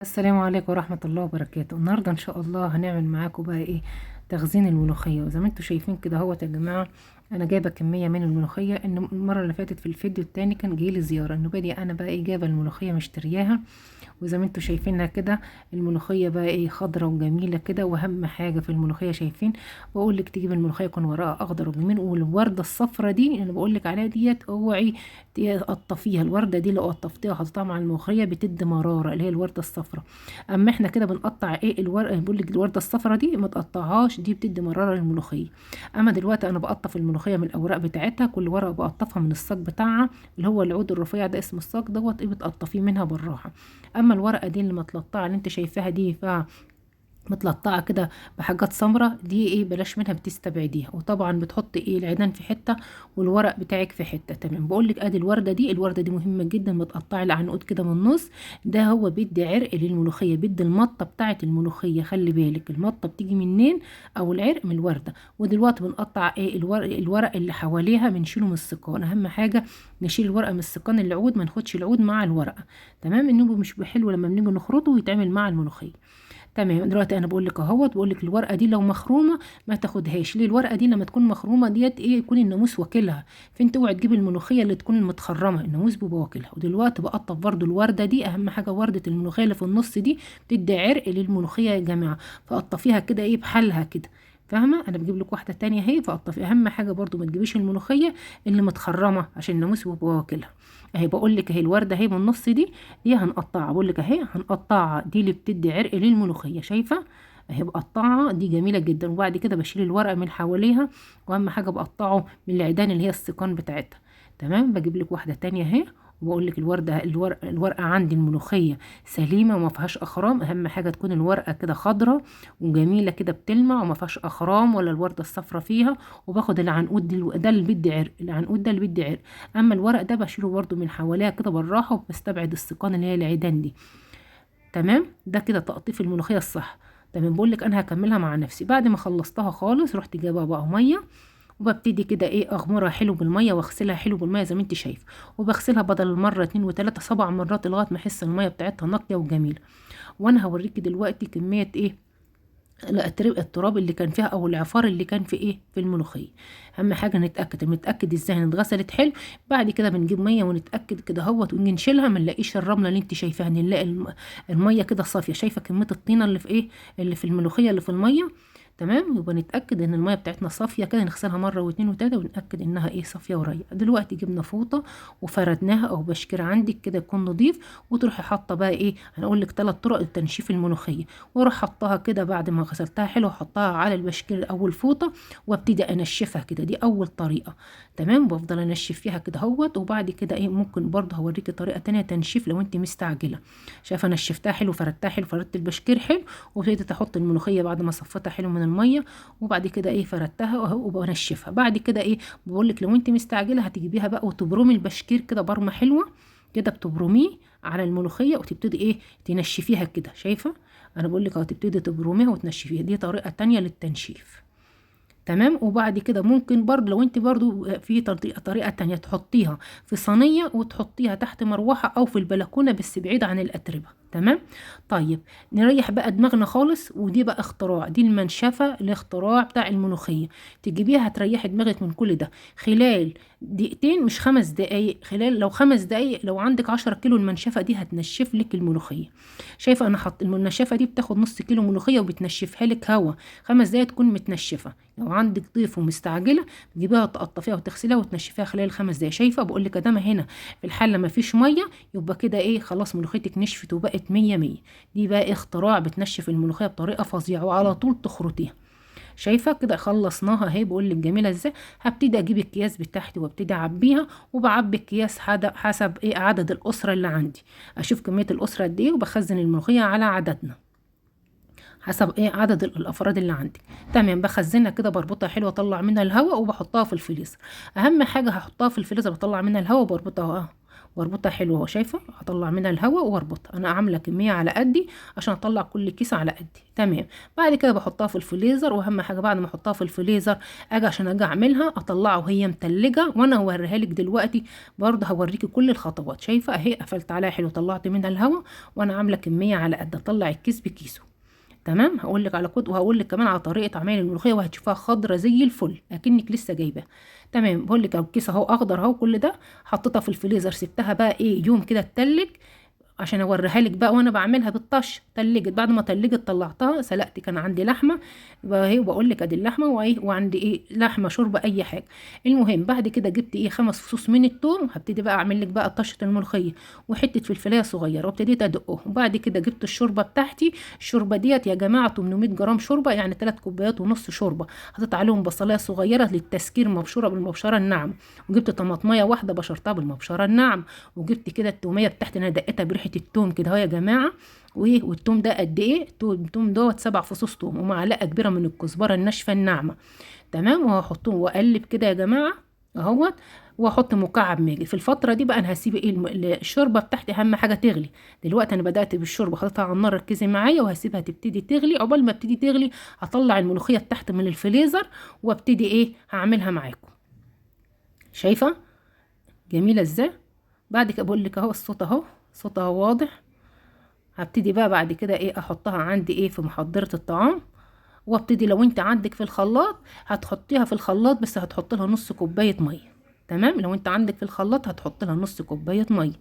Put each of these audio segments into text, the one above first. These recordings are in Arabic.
السلام عليكم ورحمة الله وبركاته. النهاردة ان شاء الله هنعمل معاكم بقى ايه تخزين الملوخية. وزي ما انتم شايفين كده اهوت يا جماعة، انا جايبة كمية من الملوخية. ان المرة اللي فاتت في الفيديو التاني كان جايلي زيارة انه بادي انا بقى ايه جايبة الملوخية مشترياها. وزي ما انتم شايفينها كده الملوخية بقى ايه خضرة وجميلة كده. واهم حاجة في الملوخية شايفين، بقول لك تجيب الملوخية يكون وراها اخضر وجميل. والوردة الصفرة دي اللي بقول لك عليها ديت اوعي تقطفيها. الوردة دي لو قطفتيها وحطيتها مع الملوخية بتدي مرارة، اللي هي الوردة الصفرا. اما احنا كده بنقطع ايه الورقه، بقول لك الورده الصفرا دي ما تقطعهاش، دي بتدي مراره للملوخيه. اما دلوقتي انا بقطف الملوخيه من الاوراق بتاعتها، كل ورقه بقطفها من الساق بتاعها اللي هو العود الرفيع ده اسمه الساق دوت، ايه بتقطفيه منها بالراحه. اما الورقه دي اللي متلطعه اللي انت شايفاها دي فيها متلطعه كده بحاجات سمراء، دي ايه بلاش منها، بتستبعديها. وطبعا بتحطي ايه العيدان في حته والورق بتاعك في حته. تمام، بقول لك ادي الورده دي مهمه جدا، متقطعه العنقود كده من النص. ده هو بيدي عرق للملوخيه، بيدي المطه بتاعه الملوخيه. خلي بالك المطه بتيجي منين، او العرق من الورده. ودلوقتي بنقطع ايه الورق اللي حواليها بنشيله من السكان. اهم حاجه نشيل الورقه من السكان، العود ما ناخدش العود مع الورقه. تمام، انه مش بحلو لما بنيجي نخرطه ويتعمل مع الملوخيه. تمام، دلوقتي انا بقول لك اهوت، بقول لك الورقه دي لو مخرومه ما تاخدهاش. ليه؟ الورقه دي لما تكون مخرومه ديت ايه يكون الناموس واكلها. فانت اوعي تجيبي الملوخيه اللي تكون متخرمه، الناموس بيبقى واكلها. ودلوقتي بقطف برضو الورده دي، اهم حاجه ورده الملوخيه اللي في النص دي بتدي عرق للملوخيه يا جماعه. فقطفيها كده ايه بحالها كده. فاهمه؟ انا بجيب لك واحده تانية اهي. فقطفي اهم حاجه برضو ما تجيبيش الملوخيه اللي متخرمه عشان الناموس بيبقى واكلها. اهي بقول لك اهي الورده اهي من النص دي هنقطعها. بقول لك اهي هنقطعها، دي اللي بتدي عرق للملوخيه. شايفه؟ اهي بقطعها دي جميله جدا. وبعد كده بشيل الورقه من حواليها. واهم حاجه بقطعه من العيدان اللي هي السيقان بتاعتها. تمام، بجيب لك واحده تانية اهي. وبقول لك الورقه عندي الملوخيه سليمه وما فيهاش اخرام. اهم حاجه تكون الورقه كده خضره وجميله كده بتلمع وما فيهاش اخرام ولا الورده الصفرا فيها. وباخد العنقود ده اللي بيدي عرق، العنقود ده اللي بيدي عرق. اما الورق ده بشيله برده من حواليها كده بالراحه، وبستبعد السيقان اللي هي العيدان دي. تمام، ده كده تقطيف الملوخيه الصح. تمام، بقول لك انا هكملها مع نفسي. بعد ما خلصتها خالص رحت جايبه بقى ميه، وببتدي كده ايه اغمرها حلو بالميه واغسلها حلو بالميه زي ما انت شايف. وبغسلها بدل المره 2 و3 7 مرات لغايه ما احس الميه بتاعتها نقيه وجميله. وانا هوريكي دلوقتي كميه ايه التراب اللي كان فيها او العفار اللي كان في ايه في الملوخيه. اهم حاجه نتاكد ازاي إن اتغسلت حلو. بعد كده بنجيب ميه ونتاكد كده اهوت ونيجي نشيلها ما نلاقيش الرمله اللي انت شايفاها، نلاقي الميه كده صافيه. شايفه كميه الطينه اللي في ايه اللي في الملوخيه اللي في الميه. تمام، يبقى نتاكد ان الميه بتاعتنا صافيه كده. نغسلها مره واثنين وثلاثه ونتاكد انها ايه صافيه ورايقه. دلوقتي جبنا فوطه وفردناها او بشكير عندك كده يكون نظيف. وتروحي حاطه بقى ايه، هنقول لك 3 طرق لتنشيف الملوخيه. واروح حطها كده بعد ما غسلتها حلو، احطها على البشكير او الفوطه وابتدي انشفها كده. دي اول طريقه. تمام، بفضل انشف فيها كده اهوت. وبعد كده ايه ممكن برضه هوريكي طريقه تانية تنشيف لو انت مستعجله. شايفه نشفتها حلو، فردتها حلو، فردت البشكير حلو. وابتديت احط الملوخيه بعد ما صفتها حلو من الميه. وبعد كده ايه فردتها وبنشفها. بعد كده ايه بقول لك لو انت مستعجله هتجيبيها بقى وتبرمي البشكير كده برمه حلوه كده، بتبرميه على الملوخيه وتبتدي ايه تنشفيها كده. شايفه؟ انا بقول لك هتبتدي تبرميها وتنشفيها. دي طريقه تانية للتنشيف. تمام، وبعد كده ممكن برضه لو انت برضه في طريقه تانية تحطيها في صينيه وتحطيها تحت مروحه او في البلكونه بس بعيد عن الاتربه. تمام. طيب، نريح بقى دماغنا خالص. ودي بقى اختراع، دي المنشفه الاختراع بتاع الملوخيه. تجيبيها تريحي دماغك من كل ده خلال دقيقتين مش 5 دقايق. خلال لو 5 دقايق لو عندك 10 كيلو المنشفه دي هتنشف لك الملوخيه. شايفه انا حط المنشفه دي بتاخد نص كيلو ملوخيه وبتنشفها لك هوا. 5 دقايق تكون متنشفه. لو عندك ضيف ومستعجله تجيبيها تقطفيها وتغسليها وتنشفيها خلال 5 دقايق. شايفه؟ بقول لك ادام هنا في الحله ما فيش ميه يبقى كده ايه خلاص ملوخيتك نشفت وبقت 100 100. دي بقى اختراع بتنشف الملوخيه بطريقه فظيعه وعلى طول تخرطيها. شايفه كده خلصناها اهي. بقول لك جميله ازاي. هبتدي اجيب الكياس بتاعتي وابتدي اعبيها. وبعبي الكياس حسب ايه عدد الاسره اللي عندي. اشوف كميه الاسره قد ايه وبخزن الملوخيه على عددنا حسب ايه عدد الافراد اللي عندي. تمام، بخزنها كده بربطها حلوه اطلع منها الهواء وبحطها في الفريزر. اهم حاجه هحطها في الفريزر بطلع منها الهواء وبربطها واربطها حلو اهو. شايفه هطلع منها الهواء واربطها. انا عامله كميه على قدي عشان اطلع كل كيسه على قدي. تمام. بعد كده بحطها في الفريزر، واهم حاجه بعد ما احطها في الفريزر اجي عشان اجي اعملها اطلعها وهي متلجه، وانا هوريها لك دلوقتي برضه هوريكي كل الخطوات. شايفه اهي قفلت عليها حلو، طلعت منها الهواء وانا عامله كميه على قد اطلع الكيس بكيسه. تمام. هقول لك على كود، وهقول لك كمان على طريقه عمل الملوخيه، وهتشوفها خضره زي الفل اكنك لسه جايباها. تمام. بقول لك اهو الكيس اهو اخضر اهو، كل ده حطيتها في الفريزر، سبتها بقى ايه يوم كده تتلج عشان اوريها لك بقى وانا بعملها بالطش. تلجت. بعد ما تلجت طلعتها سلقت، كان عندي لحمه اهي، وبقول لك ادي اللحمه وايه، وعندي ايه لحمه شوربه اي حاجه. المهم بعد كده جبت ايه 5 فصوص من الثوم، هبتدي بقى اعمل لك بقى طشه الملوخيه، وحته فلفلايه صغيره، وابتديت ادقهم. وبعد كده جبت الشوربه بتاعتي. الشوربه ديت يا جماعه 800 جرام شوربه، يعني 3 كوبايات ونص شوربه. حطيت عليهم بصلايه صغيره للتسكير مبشوره بالمبشره الناعمه، وجبت طماطميه واحده بشرتها بالمبشره الناعمه، وجبت كده التوميه بتاعتي انا دقتها بريحه التوم كده اهو يا جماعه. وايه والتوم ده قد ايه؟ التوم دوت 7 فصوص توم، ومعلقه كبيره من الكزبره الناشفه الناعمه. تمام. وهحطهم واقلب كده يا جماعه اهوت، واحط مكعب ماجي. في الفتره دي بقى انا هسيب ايه الشوربه بتاعتي اهم حاجه تغلي. دلوقتي انا بدات بالشوربه، حطيتها على النار، ركزي معايا، وهسيبها تبتدي تغلي. عقبال ما تبتدي تغلي هطلع الملوخيه تحت من الفريزر، وابتدي ايه هعملها معاكم. شايفه جميله ازاي؟ بعد كده بقول لك اهو الصوت اهو، صوتها واضح. هبتدي بقى بعد كده ايه احطها عندي ايه في محضرة الطعام، وابتدي لو انت عندك في الخلاط هتحطيها في الخلاط، بس هتحط لها نص كوباية مية. تمام. لو انت عندك في الخلاط هتحط لها نص كوباية مية.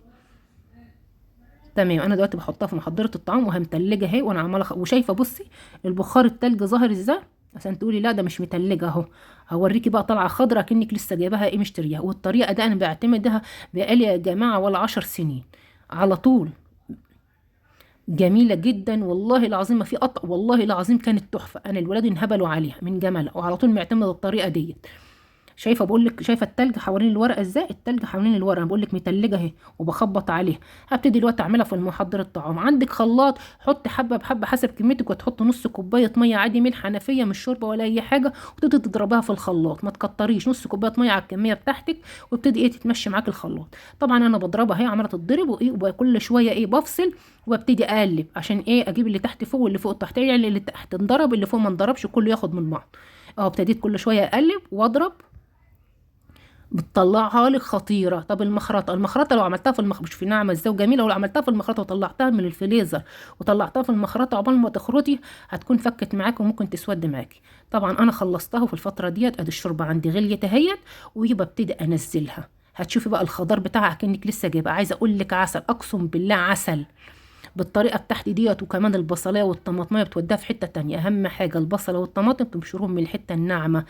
تمام. انا دلوقتي بحطها في محضرة الطعام وهمتلجة اهي، وانا عمالة وشايفة بصي البخار التلج ظاهر ازاي، عشان تقولي لا ده مش متلجة اهو. هوريكي بقى طالعة خضرة كأنك لسه جايباها ايه مشتريها. والطريقة ده انا بعتمدها بقالي يا جماعة ولا 10 سنين على طول. جميله جدا والله العظيم، ما في قطع، والله العظيم كانت تحفه. انا الولاد انهبلوا عليها من جمالها، وعلى طول معتمد الطريقه ديت. شايفه بقول لك، شايفه التلج حوالين الورقه ازاي؟ التلج حوالين الورقه انا بقول لك متلجه اهي، وبخبط عليها. هبتدي دلوقتي اعملها في المحضر الطعام. عندك خلاط حط حبه بحبه حسب كميتك، وتحط نص كوبايه ميه عادي، ملح حنفيه مش شوربه ولا اي حاجه، وتبتدي تضربها في الخلاط. ما تكتريش، نص كوبايه ميه على الكميه بتاعتك، وابتدي ايه تتمشي معاك الخلاط. طبعا انا بضربها اهي عماله تتضرب، وايه وكل شويه ايه بفصل، وابتدي اقلب عشان ايه اجيب اللي تحت فوق واللي فوق تحت، يعني اللي تحت انضرب اللي فوق ما انضربش، كله ياخد من بعض. اه ابتديت كل شويه اقلب واضرب، بتطلعها لك خطيره. طب المخرطه، المخرطه لو عملتها في مش في ناعمه ازاي وجميله، ولو عملتها في المخرطه وطلعتها من الفريزر وطلعتها في المخرطه عقبال ما تخرطي هتكون فكت معاكي وممكن تسود معاكي. طبعا انا خلصتها في الفتره ديت. ادي الشوربه عندي غليت اهيت، وببتدي انزلها. هتشوفي بقى الخضار بتاعها كأنك لسه جايبه. عايزه اقول لك عسل، اقسم بالله عسل بالطريقه بتاعتي ديت. وكمان البصلايه والطماطميه بتوديها في حته تانية. اهم حاجه البصله والطماطم تبشرهم من الحته الناعمه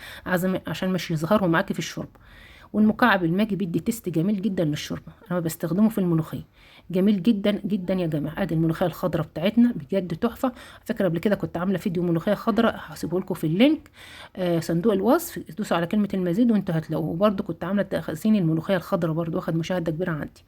عشان مش يظهروا معاكي في الشوربه. والمكعب الماجي بيدي تيست جميل جدا للشوربه، انا بستخدمه في الملوخيه، جميل جدا جدا يا جماعه. ادي الملوخيه الخضراء بتاعتنا بجد تحفه. على فكره قبل كده كنت عامله فيديو ملوخيه خضراء، هسيبه لكم في اللينك صندوق الوصف، دوسوا على كلمه المزيد وانتوا هتلاقوه. وبرده كنت عامله تخزين الملوخيه الخضراء برده، واخد مشاهده كبيره عندي.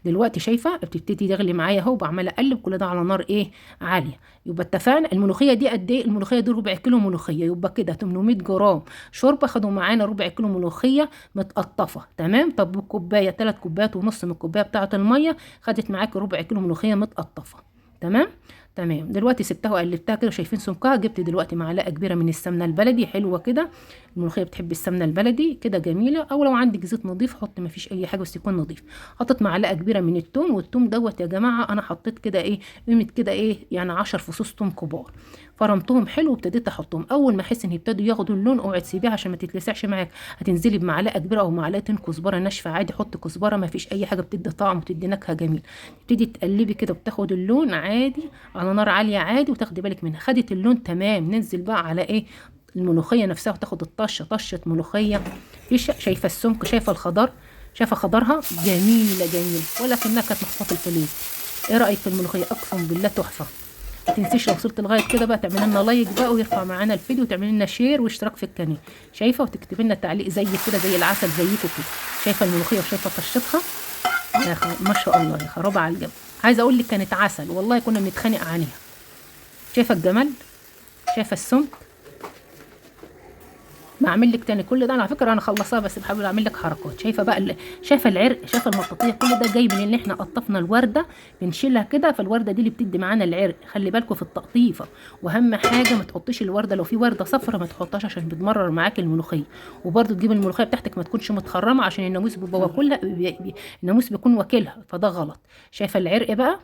دلوقتي شايفه بتبتدي تغلي معايا اهو، بعمل اقلب كل ده على نار ايه عاليه. يبقى اتفقنا الملوخيه دي قد ايه؟ الملوخيه دي ربع كيلو ملوخيه، يبقى كده 800 جرام شوربه، خدوا معانا ربع كيلو ملوخيه متقطفه. تمام. طب بالكوبايه 3 كوبايات ونص من الكوبايه بتاعه الميه خدت معاكي ربع كيلو ملوخيه متقطفه. تمام. تمام. دلوقتي سبتها وقلبتها كده، شايفين سمكها. جبت دلوقتي معلقه كبيره من السمنه البلدي حلوه كده، الملوخيه بتحب السمنه البلدي كده جميله، او لو عندك زيت نظيف حط، ما فيش اي حاجه بس يكون نظيف. حطيت معلقه كبيره من الثوم، والثوم دوت يا جماعه انا حطيت كده ايه قيمه كده ايه يعني 10 فصوص ثوم كبار، فرمتهم حلو وابتديت احطهم. اول ما احس ان يبتدوا ياخدوا اللون اوعي تسيبيها عشان ما تتلسعش معاك. هتنزلي بمعلقه كبيره او معلقتين كزبره ناشفه عادي، حط كزبره ما فيش اي حاجه، بتدي طعم وتدي نكهه جميل. تبتدي تقلبي كده وبتاخد اللون عادي على نار عاليه عادي، وتاخدي بالك منها. خدت اللون تمام، ننزل بقى على ايه الملوخيه نفسها، وتاخد الطشه طشه ملوخيه. شايفه السمك، شايفه الخضار، شايفه خضارها جميله جميله، ولكنها كانت محطوطه في الفريزر. ايه رايك في الملوخيه؟ اقسم بالله تحفه. ما تنسيش لو وصلت لغايه كده بقى تعملي لنا لايك بقى، ويرفع معانا الفيديو، وتعملي لنا شير واشتراك في القناه. شايفه، وتكتبي لنا تعليق زي كده زي العسل زيكم كده. شايفه الملوخيه وشايفه طشتها يا ما شاء الله، يا خرابه على الجمال. عايزه اقول لك كانت عسل والله، كنا بنتخانق عليها. شايفه الجمال، شايفه السمك. بعمل لك تاني كل ده. على فكره انا خلصها بس بحاول اعمل لك حركات. شايفه بقى شايفه العرق، شايفه المطاطيه، كل ده جاي من ان احنا قطفنا الورده بنشيلها كده، فالورده دي اللي بتدي معانا العرق. خلي بالكم في التقطيفه. واهم حاجه ما تحطيش الورده، لو في ورده صفرا ما تحطهاش عشان بتمرر معاك الملوخيه. وبرده تجيب الملوخيه بتاعتك ما تكونش متخرمه عشان الناموس بيبقى واكلها، الناموس بيكون واكلها، فده غلط. شايفه العرق بقى؟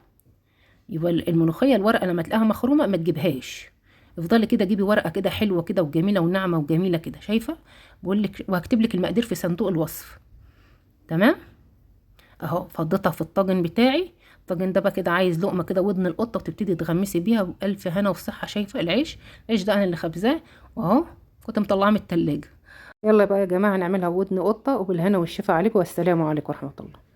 يبقى الملوخيه الورقه لما تلاقيها مخرومه ما تجيبهاش. افضلي كده جيبي ورقه كده حلوه كده وجميله وناعمه وجميله كده. شايفه؟ بقول لك، وهكتب لك المقادير في صندوق الوصف. تمام اهو. فضيتها في الطاجن بتاعي. الطاجن ده بقى كده عايز لقمه كده ودن القطه وتبتدي تغمسي بيها بألف هنا وصحه. شايفه العيش ده انا اللي خبزاه، واهو كنت مطلعاه من التلاجة. يلا بقى يا جماعه نعملها ودن قطه، وبالهنا والشفا عليكم، والسلام عليكم ورحمه الله.